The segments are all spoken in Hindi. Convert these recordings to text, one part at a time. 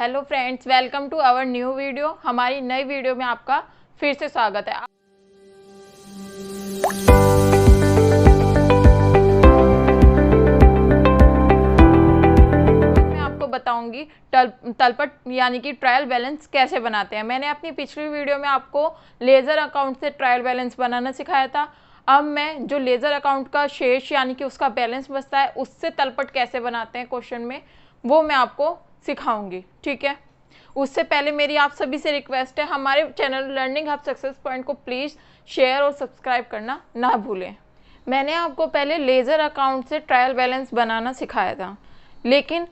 Hello friends, welcome to our new video. हमारी नई वीडियो में आपका फिर से स्वागत है। मैं आपको बताऊंगी तलपट यानी कि ट्रायल बैलेंस कैसे बनाते हैं। मैंने अपनी पिछली वीडियो में आपको लेज़र अकाउंट से ट्रायल बैलेंस बनाना सिखाया था। अब मैं जो लेज़र अकाउंट का शेष यानी कि उसका बैलेंस बचता है उससे तलपट कैसे बनाते हैं क्वेश्चन में, वो मैं आपको सिखाऊंगी। ठीक है, उससे पहले मेरी आप सभी से रिक्वेस्ट है, हमारे channel learning hub success point को प्लीज़ शेयर और सब्सक्राइब करना ना भूलें। मैंने आपको पहले लेज़र अकाउंट से ट्रायल बैलेंस बनाना सिखाया था, लेकिन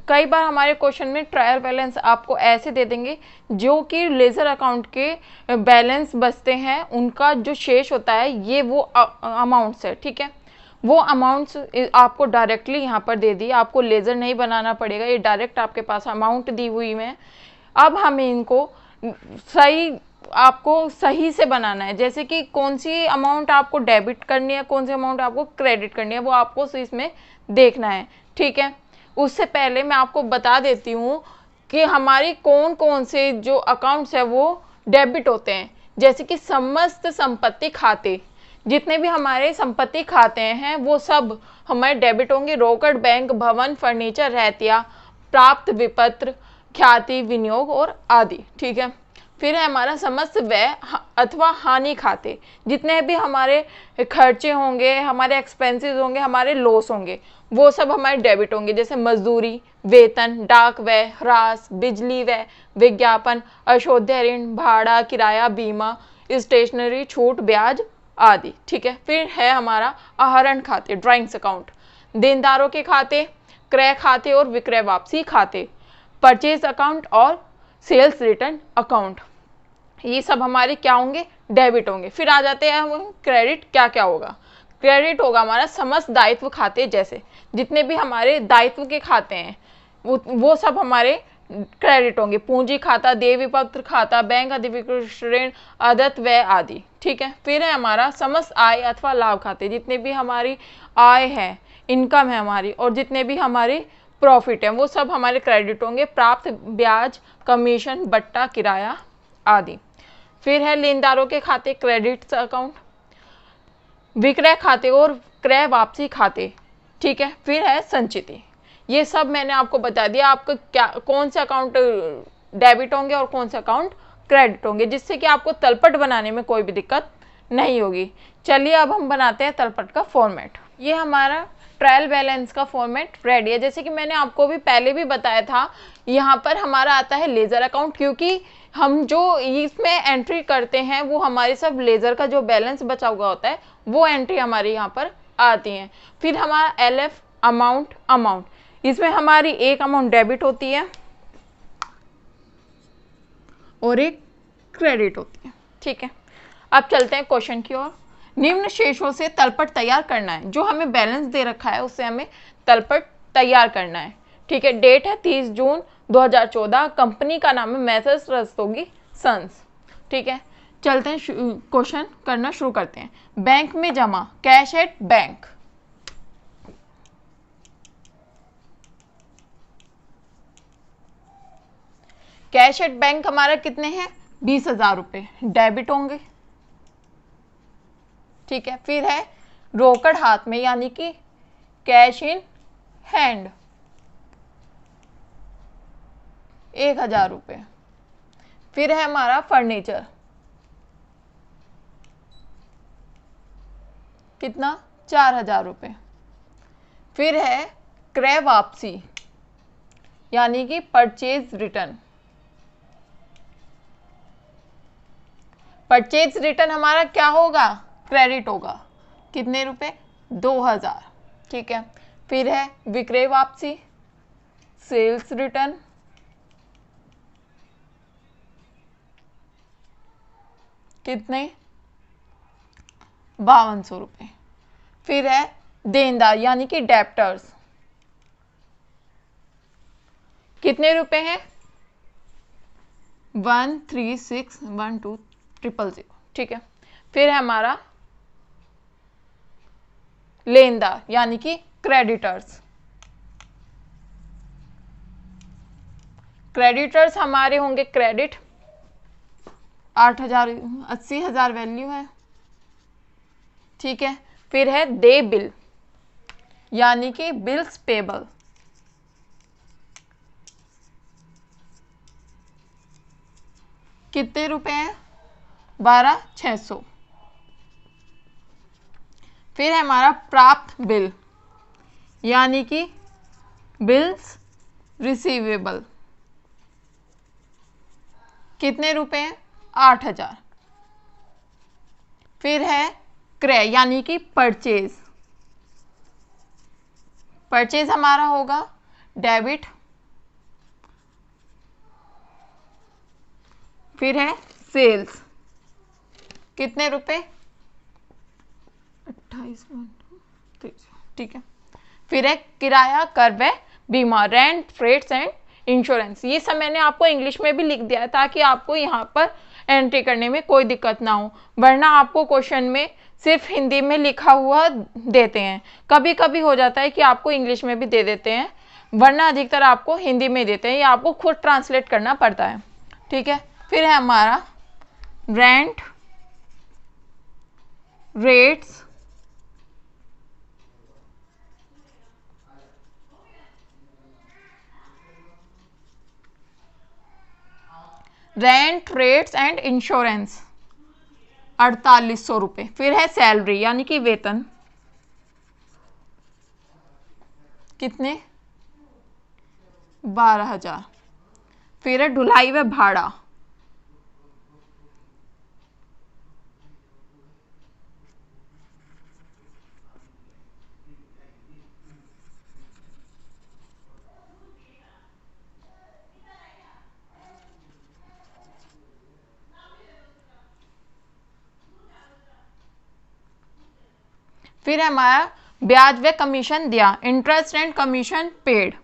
कई बार हमारे क्वेश्चन में ट्रायल बैलेंस आपको ऐसे दे देंगे जो कि लेज़र अकाउंट के बैलेंस बचते हैं, उनका जो शेष होता है ये वो अमाउंट्स है। ठीक है, वो अमाउंट्स आपको डायरेक्टली यहाँ पर दे दी, आपको लेज़र नहीं बनाना पड़ेगा, ये डायरेक्ट आपके पास अमाउंट दी हुई है। अब हमें इनको आपको सही से बनाना है, जैसे कि कौन सी अमाउंट आपको डेबिट करनी है, कौन सी अमाउंट आपको क्रेडिट करनी है, वो आपको इसमें देखना है। ठीक है, उससे पहले मैं आपको बता देती हूँ कि हमारी कौन कौन से जो अकाउंट्स है वो डेबिट होते हैं। जैसे कि समस्त संपत्ति खाते, जितने भी हमारे संपत्ति खाते हैं वो सब हमारे डेबिट होंगे। रोकड़, बैंक, भवन, फर्नीचर, रहतिया, प्राप्त विपत्र, ख्याति, विनियोग और आदि। ठीक है, फिर है हमारा समस्त व्यय अथवा हानि खाते, जितने भी हमारे खर्चे होंगे, हमारे एक्सपेंसेस होंगे, हमारे लॉस होंगे, वो सब हमारे डेबिट होंगे। जैसे मजदूरी, वेतन, डाक व्यय, ह्रास, बिजली व्यय, विज्ञापन, अशोध्य ऋण, भाड़ा, किराया, बीमा, स्टेशनरी, छूट, ब्याज आदि। ठीक है, फिर है हमारा आहरण खाते, ड्राइंग्स अकाउंट, देनदारों के खाते, क्रय खाते और विक्रय वापसी खाते, परचेज अकाउंट और सेल्स रिटर्न अकाउंट, ये सब हमारे क्या होंगे, डेबिट होंगे। फिर आ जाते हैं हम क्रेडिट। क्या क्या होगा, क्रेडिट होगा हमारा समस्त दायित्व खाते, जैसे जितने भी हमारे दायित्व के खाते हैं वो सब हमारे क्रेडिट होंगे। पूंजी खाता, देय विपत्र खाता, बैंक अधिकृत ऋण, आदत व्यय आदि। ठीक है, फिर है हमारा समस्त आय अथवा लाभ खाते, जितने भी हमारी आय है, इनकम है हमारी, और जितने भी हमारे प्रॉफिट है वो सब हमारे क्रेडिट होंगे। प्राप्त ब्याज, कमीशन, बट्टा, किराया आदि। फिर है लेनदारों के खाते, क्रेडिट अकाउंट, विक्रय खाते और क्रय वापसी खाते। ठीक है, फिर है संचिति। ये सब मैंने आपको बता दिया आपको क्या कौन से अकाउंट डेबिट होंगे और कौन से अकाउंट क्रेडिट होंगे, जिससे कि आपको तलपट बनाने में कोई भी दिक्कत नहीं होगी। चलिए अब हम बनाते हैं तलपट का फॉर्मेट। ये हमारा ट्रायल बैलेंस का फॉर्मेट रेडी है। जैसे कि मैंने आपको भी पहले भी बताया था, यहाँ पर हमारा आता है लेज़र अकाउंट, क्योंकि हम जो इसमें एंट्री करते हैं वो हमारे सब लेज़र का जो बैलेंस बचा हुआ होता है वो एंट्री हमारे यहाँ पर आती हैं। फिर हमारा एलएफ अमाउंट, इसमें हमारी एक अमाउंट डेबिट होती है और एक क्रेडिट होती है। ठीक है, अब चलते हैं क्वेश्चन की ओर। निम्न शेषों से तलपट तैयार करना है, जो हमें बैलेंस दे रखा है उससे हमें तलपट तैयार करना है। ठीक है, डेट है 30 जून 2014, कंपनी का नाम है मैसर्स रस्तोगी सन्स। ठीक है, चलते हैं क्वेश्चन करना शुरू करते हैं। बैंक में जमा, cash at bank, cash at bank हमारा कितने हैं, 20,000 रुपये डेबिट होंगे। ठीक है, फिर है रोकड़ हाथ में यानी कि कैश इन हैंड, 1,000 रुपये। फिर है हमारा फर्नीचर, कितना, 4,000 रुपये। फिर है क्रय वापसी यानी कि परचेज रिटर्न, परचेज रिटर्न हमारा क्या होगा, क्रेडिट होगा, कितने रुपए, 2,000। ठीक है, फिर है विक्रय वापसी, सेल्स रिटर्न, कितने, 5200 रुपये। फिर है देनदार यानी कि डेप्टर्स, कितने रुपए हैं, 1361200। ठीक है, फिर है हमारा लेनदार यानी कि क्रेडिटर्स, क्रेडिटर्स हमारे होंगे क्रेडिट, 8,000, 80,000 वैल्यू है, ठीक है। फिर है दे बिल, यानी कि बिल्स पेबल, कितने रुपए हैं, 12,600। फिर है हमारा प्राप्त बिल, यानी कि बिल्स रिसीवेबल, कितने रुपए हैं, 8,000। फिर है क्रय, यानी कि परचेज, परचेज हमारा होगा डेबिट। फिर है सेल्स, कितने रुपए, 28, ठीक है। फिर है किराया, कर व बीमा, रेंट, फ्रेट्स एंड इंश्योरेंस। ये सब मैंने आपको इंग्लिश में भी लिख दिया है ताकि आपको यहाँ पर एंट्री करने में कोई दिक्कत ना हो, वरना आपको क्वेश्चन में सिर्फ हिंदी में लिखा हुआ देते हैं। कभी कभी हो जाता है कि आपको इंग्लिश में भी दे देते हैं, वरना अधिकतर आपको हिंदी में देते हैं, या आपको खुद ट्रांसलेट करना पड़ता है, ठीक है। फिर है हमारा rent, rates, rent, rates and insurance, 4800 रुपये। फिर है सैलरी, यानी कि वेतन, कितने, 12,000। फिर है ढुलाई व भाड़ा, फिर है हमारा ब्याज व कमीशन दिया, इंटरेस्ट एंड कमीशन पेड,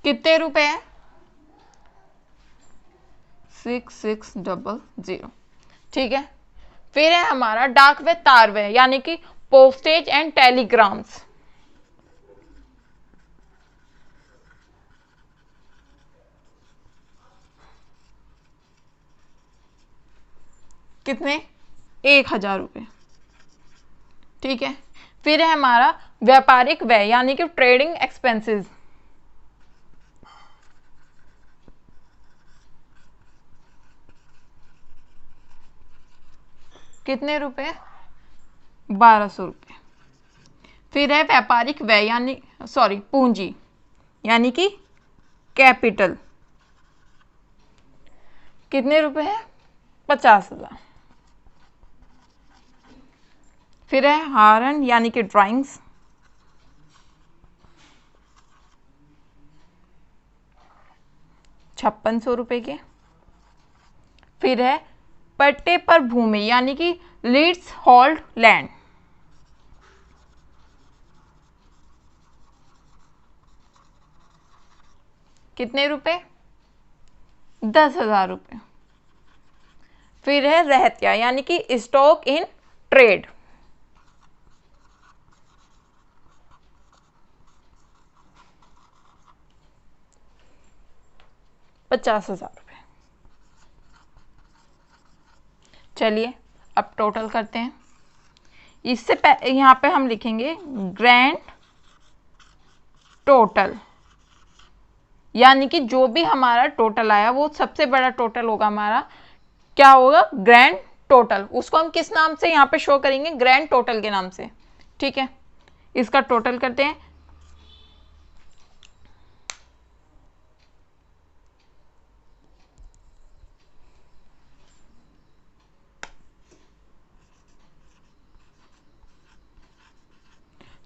कितने रुपए है, 6600, ठीक है। फिर है हमारा डाक व तार व, यानी कि पोस्टेज एंड टेलीग्राम्स, कितने, 1,000 रुपये, ठीक है। फिर है हमारा व्यापारिक व्यय, यानी कि ट्रेडिंग एक्सपेंसेस, कितने रुपए, 1200 रुपये। फिर है व्यापारिक व्यय, यानी पूंजी, यानी कि कैपिटल, कितने रुपए है, 50,000। फिर है हारन, यानी कि ड्राइंग्स, 5600 रुपए के। फिर है पट्टे पर भूमि, यानी कि लीड्स होल्ड लैंड, कितने रुपए, 10,000 रुपये। फिर है रहत्या, यानी कि स्टॉक इन ट्रेड, ₹50,000। चलिए अब टोटल करते हैं। इससे यहाँ पे हम लिखेंगे ग्रैंड टोटल, यानी कि जो भी हमारा टोटल आया वो सबसे बड़ा टोटल होगा हमारा, क्या होगा, ग्रैंड टोटल। उसको हम किस नाम से यहाँ पे शो करेंगे, ग्रैंड टोटल के नाम से, ठीक है। इसका टोटल करते हैं।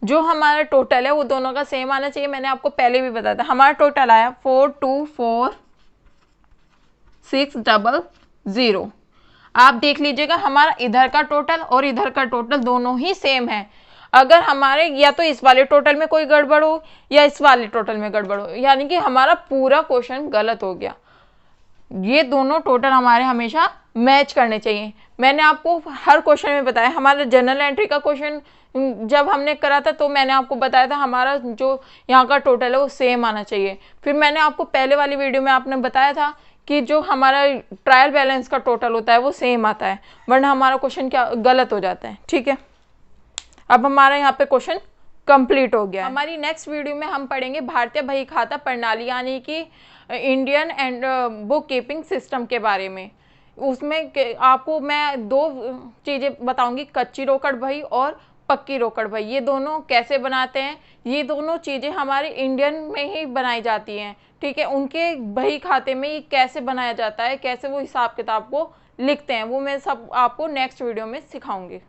जो हमारा टोटल है वो दोनों का सेम आना चाहिए, मैंने आपको पहले भी बताया था। हमारा टोटल आया 424600। आप देख लीजिएगा हमारा इधर का टोटल और इधर का टोटल दोनों ही सेम है। अगर हमारे या तो इस वाले टोटल में कोई गड़बड़ हो या इस वाले टोटल में गड़बड़ हो, यानी कि हमारा पूरा क्वेश्चन गलत हो गया। ये दोनों टोटल हमारे हमेशा मैच करने चाहिए। मैंने आपको हर क्वेश्चन में बताया, हमारा जनरल एंट्री का क्वेश्चन जब हमने करा था तो मैंने आपको बताया था हमारा जो यहाँ का टोटल है वो सेम आना चाहिए। फिर मैंने आपको पहले वाली वीडियो में आपने बताया था कि जो हमारा ट्रायल बैलेंस का टोटल होता है वो सेम आता है, वरना हमारा क्वेश्चन क्या गलत हो जाता है। ठीक है, अब हमारा यहाँ पे क्वेश्चन कंप्लीट हो गया। हमारी नेक्स्ट वीडियो में हम पढ़ेंगे भारतीय बही खाता प्रणाली यानी कि Indian and book keeping system के बारे में। उसमें आपको मैं दो चीज़ें बताऊंगी, कच्ची रोकड़ बही और पक्की रोकड़ बही। ये दोनों कैसे बनाते हैं, ये दोनों चीज़ें हमारे इंडियन में ही बनाई जाती हैं। ठीक है, उनके बही खाते में ये कैसे बनाया जाता है, कैसे वो हिसाब किताब को लिखते हैं, वो मैं सब आपको नेक्स्ट वीडियो में सिखाऊंगी।